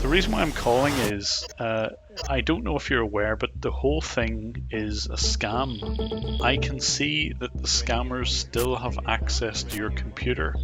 The reason why I'm calling is, I don't know if you're aware, but the whole thing is a scam. I can see that the scammers still have access to your computer.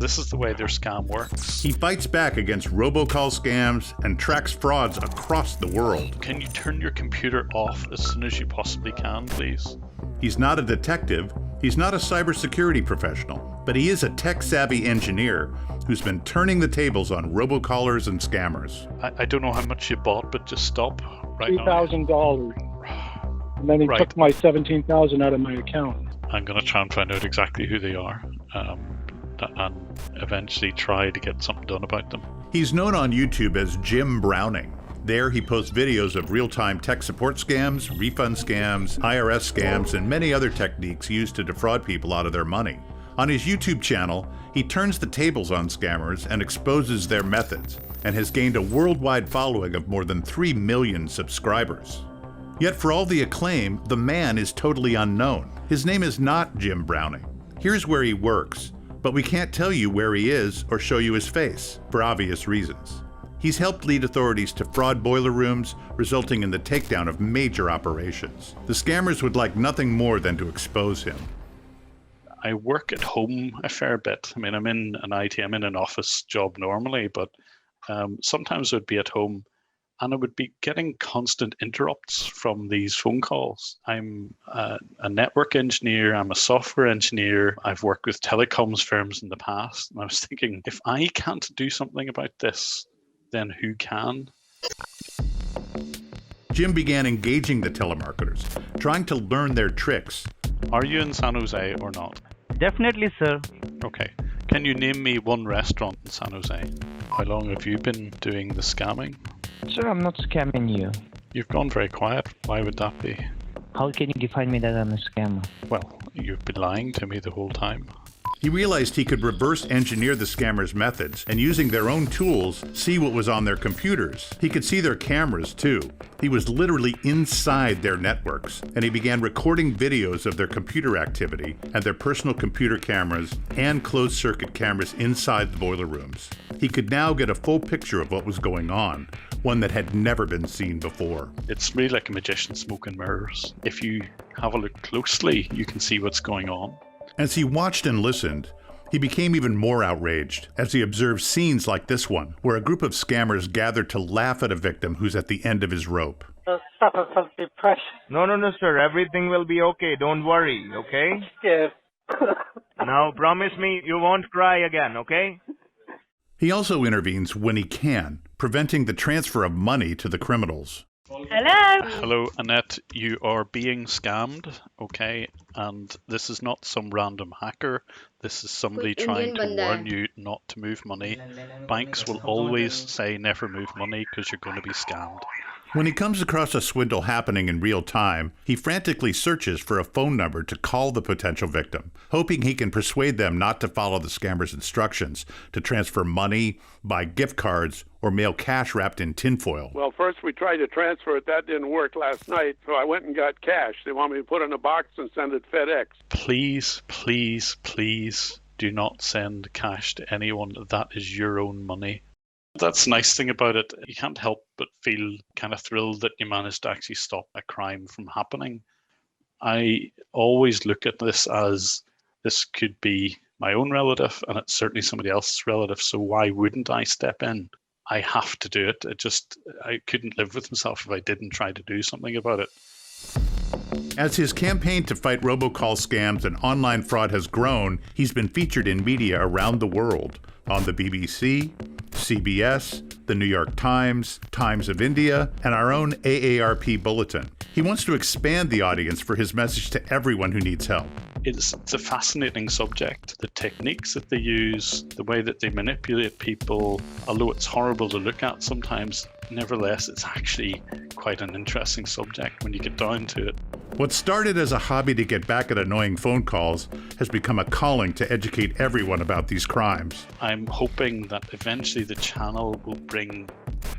This is the way their scam works. He fights back against robocall scams and tracks frauds across the world. Can you turn your computer off as soon as you possibly can, please? He's not a detective, he's not a cybersecurity professional, but he is a tech-savvy engineer who's been turning the tables on robocallers and scammers. I don't know how much you bought, but just stop right now. $3,000. And then he took my $17,000 out of my account. I'm going to try and find out exactly who they are, and eventually try to get something done about them. He's known on YouTube as Jim Browning. There he posts videos of real-time tech support scams, refund scams, IRS scams, and many other techniques used to defraud people out of their money. On his YouTube channel, he turns the tables on scammers and exposes their methods, and has gained a worldwide following of more than 3 million subscribers. Yet for all the acclaim, the man is totally unknown. His name is not Jim Browning. Here's where he works, but we can't tell you where he is or show you his face, for obvious reasons. He's helped lead authorities to fraud boiler rooms, resulting in the takedown of major operations. The scammers would like nothing more than to expose him. I work at home a fair bit. I mean, I'm in an office job normally, but sometimes I'd be at home and I would be getting constant interrupts from these phone calls. I'm a network engineer, I'm a software engineer, I've worked with telecoms firms in the past, and I was thinking, if I can't do something about this, then who can? Jim began engaging the telemarketers, trying to learn their tricks. Are you in San Jose or not? Definitely, sir. Okay. Can you name me one restaurant in San Jose? How long have you been doing the scamming? Sir, I'm not scamming you. You've gone very quiet. Why would that be? How can you define me that I'm a scammer? Well, you've been lying to me the whole time. He realized he could reverse engineer the scammers' methods and, using their own tools, see what was on their computers. He could see their cameras too. He was literally inside their networks, and he began recording videos of their computer activity and their personal computer cameras and closed-circuit cameras inside the boiler rooms. He could now get a full picture of what was going on, one that had never been seen before. It's really like a magician smoking mirrors. If you have a look closely, you can see what's going on. As he watched and listened, he became even more outraged as he observed scenes like this one, where a group of scammers gathered to laugh at a victim who's at the end of his rope. Suffer from depression. No, sir. Everything will be okay. Don't worry, okay? Yes. Now, promise me you won't cry again, okay? He also intervenes when he can, preventing the transfer of money to the criminals. Hello. Hello, Annette. You are being scammed, okay? And this is not some random hacker. This is somebody trying to warn you not to move money. Banks will always say never move money because you're going to be scammed. When he comes across a swindle happening in real time, he frantically searches for a phone number to call the potential victim, hoping he can persuade them not to follow the scammer's instructions to transfer money, buy gift cards, or mail cash wrapped in tinfoil. Well, first we tried to transfer it. That didn't work last night, so I went and got cash. They want me to put it in a box and send it FedEx. Please, please, please do not send cash to anyone. That is your own money. That's the nice thing about it. You can't help but feel kind of thrilled that you managed to actually stop a crime from happening. I always look at this as this could be my own relative, and it's certainly somebody else's relative, so why wouldn't I step in? I have to do it. I couldn't live with myself if I didn't try to do something about it. As his campaign to fight robocall scams and online fraud has grown, he's been featured in media around the world, on the BBC, CBS, the New York Times, Times of India, and our own AARP bulletin. He wants to expand the audience for his message to everyone who needs help. It's a fascinating subject. The techniques that they use, the way that they manipulate people, although it's horrible to look at sometimes, nevertheless, it's actually quite an interesting subject when you get down to it. What started as a hobby to get back at annoying phone calls has become a calling to educate everyone about these crimes. I'm hoping that eventually the channel will bring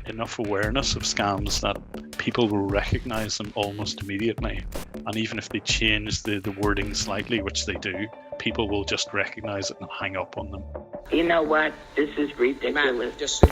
enough awareness of scams that people will recognize them almost immediately. And even if they change the wording slightly, which they do, people will just recognize it and hang up on them. You know what? This is ridiculous. Man, just